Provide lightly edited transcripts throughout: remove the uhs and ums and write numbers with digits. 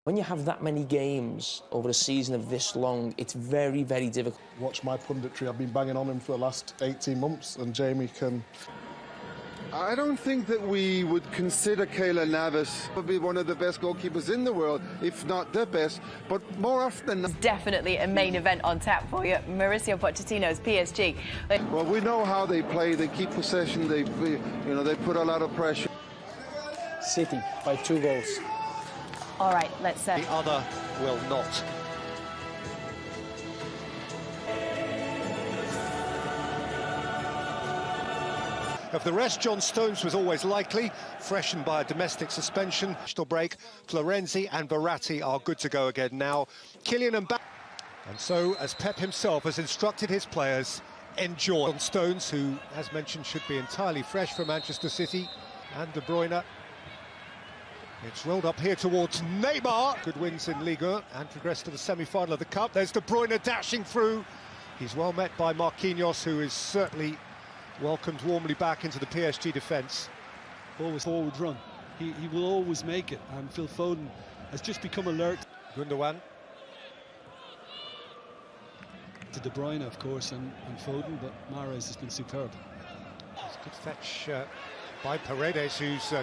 When you have that many games over a season of this long, it's very, very difficult. Watch my punditry. I've been banging on him for the last 18 months, and Jamie can... I don't think that we would consider Keylor Navas to be one of the best goalkeepers in the world, if not the best, but more often than not. Definitely a main event on tap for you. Mauricio Pochettino's PSG. Well, we know how they play. They keep possession. They put a lot of pressure. City by 2 goals. All right, let's The other will not. Of the rest, John Stones was always likely, freshened by a domestic suspension. National break, Florenzi and Verratti are good to go again now. Kylian Mbappe. And so, as Pep himself has instructed his players, enjoy. John Stones, who, as mentioned, should be entirely fresh for Manchester City, and De Bruyne. It's rolled up here towards Neymar. Good wins in Liga and progressed to the semi-final of the Cup. There's De Bruyne dashing through. He's well met by Marquinhos, who is certainly welcomed warmly back into the PSG defence. Always forward run. He will always make it, and Phil Foden has just become alert. Gundogan. To De Bruyne, of course, and Foden, but Mahrez has been superb. It's a good fetch by Paredes, who's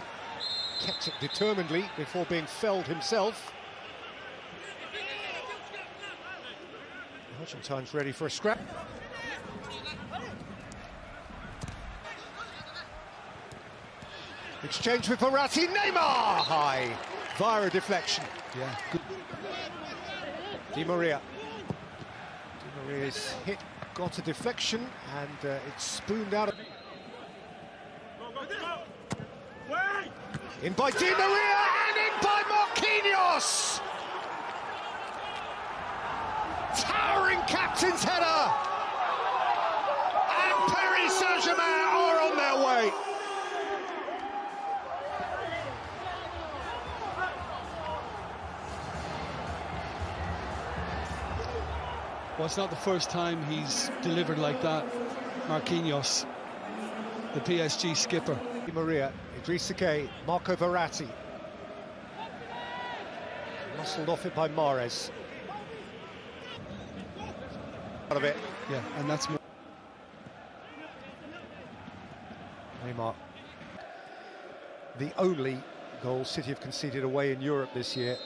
kept it determinedly before being felled himself. Argentine's ready for a scrap. Exchange with Verratti, Neymar! High, via a deflection. Yeah, good. Di Maria. Di Maria's hit got a deflection, and it's spooned out of... In by Di Maria, and in by Marquinhos! Towering captain's header! And Paris Saint-Germain are on their way. Well, it's not the first time he's delivered like that. Marquinhos, the PSG skipper. Di Maria, Idrissa Gueye, Marco Verratti. Muscled off it by Mahrez. Out of it. Yeah, and that's more. Neymar. The only goal City have conceded away in Europe this year,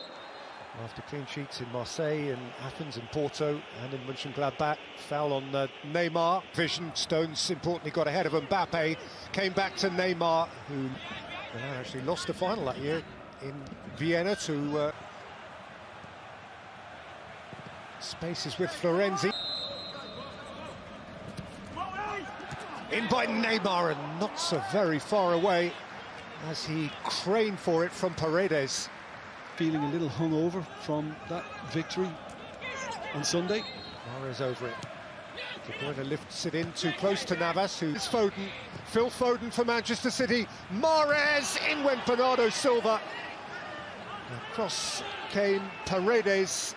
after clean sheets in Marseille and Athens and Porto and in Mönchengladbach. Foul on Neymar. Vision, Stones importantly got ahead of Mbappe, came back to Neymar, who actually lost the final that year in Vienna to spaces with Florenzi. In by Neymar, and not so very far away as he craned for it from Paredes. Feeling a little hungover from that victory on Sunday. Mahrez over it. De Bruyne lifts it in too close to Navas, who's Foden. Phil Foden for Manchester City. Mahrez in went Bernardo Silva. Across came Paredes,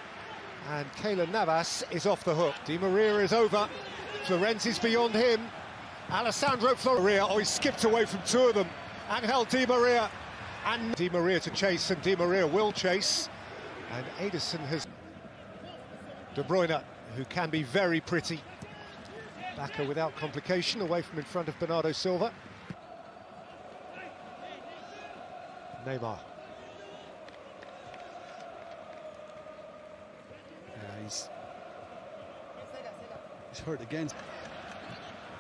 and Keylor Navas is off the hook. Di Maria is over. Florenzi's beyond him. Alessandro Floria, he skipped away from 2 of them. Angel Di Maria. And Di Maria to chase, and Di Maria will chase. And Ederson has... De Bruyne, who can be very pretty. Backer without complication, away from in front of Bernardo Silva. Neymar. Yeah, he's hurt again.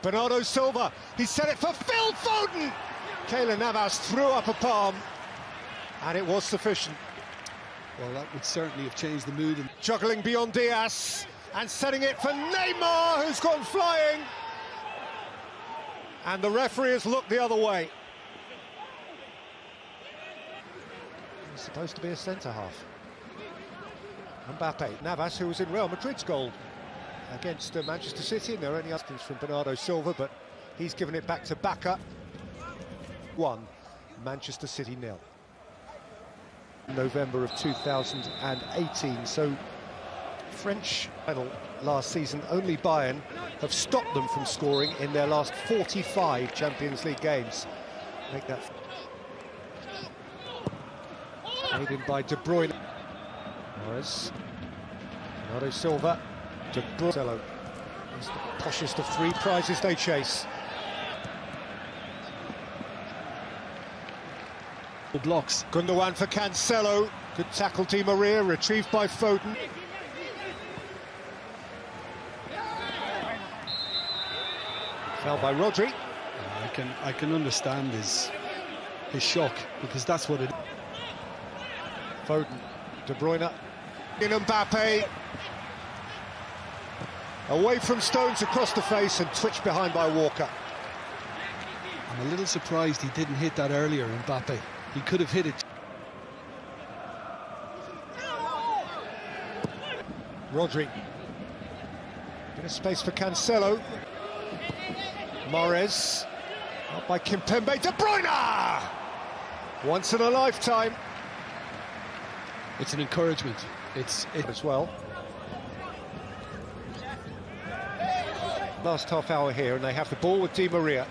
Bernardo Silva, he set it for Phil Foden! Keylor Navas threw up a palm, and it was sufficient. Well, that would certainly have changed the mood. Juggling beyond Diaz, and setting it for Neymar, who's gone flying. And the referee has looked the other way. He's supposed to be a centre-half. Mbappe, Navas, who was in Real Madrid's goal against Manchester City, and there are only others from Bernardo Silva, but he's given it back to Bakker. 1, Manchester City 0. November of 2018, so French final last season, only Bayern have stopped them from scoring in their last 45 Champions League games. Make that. Made in by De Bruyne. Mahrez. Bernardo Silva to Cancelo. He's the poshest of three prizes they chase. Blocks. Gundogan for Cancelo. Good tackle, Di Maria, retrieved by Foden. Foul by Rodri. I can understand his shock, because that's what it is. Foden, De Bruyne, in Mbappe. Away from Stones, across the face, and twitched behind by Walker. I'm a little surprised he didn't hit that earlier, Mbappe. He could have hit it. Rodri. Bit of space for Cancelo. Mahrez. Out by Kimpembe. De Bruyne! Once in a lifetime. It's an encouragement. It's as well. Last half hour here, and they have the ball with Di Maria.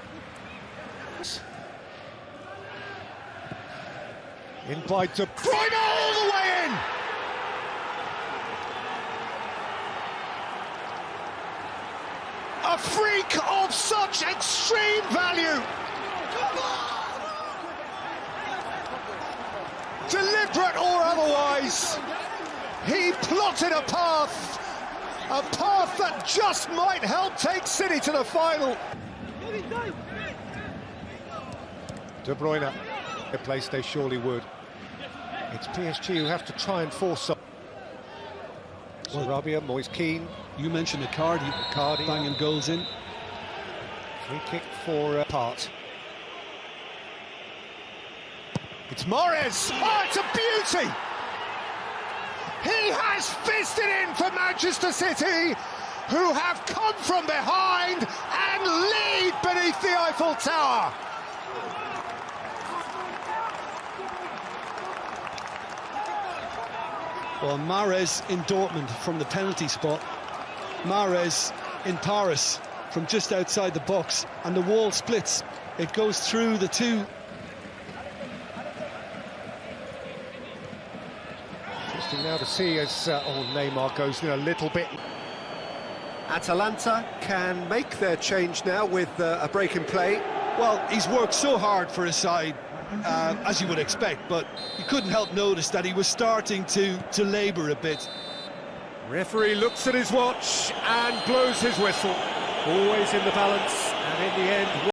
In by De Bruyne, all the way in! A freak of such extreme value! Deliberate or otherwise, he plotted a path that just might help take City to the final. De Bruyne, a place they surely would. It's PSG who have to try and force up. Sarabia, Moise Keane. You mentioned Icardi banging goals in. Free kick for Part. It's Mahrez! Oh, it's a beauty! He has fisted in for Manchester City, who have come from behind and lead beneath the Eiffel Tower. Well, Mahrez in Dortmund from the penalty spot. Mahrez in Paris from just outside the box, and the wall splits. It goes through the two. Interesting now to see as Neymar goes in a little bit. Atalanta can make their change now with a break in play. Well, he's worked so hard for his side, as you would expect, but you couldn't help notice that he was starting to labour a bit. Referee looks at his watch and blows his whistle. Always in the balance, and in the end...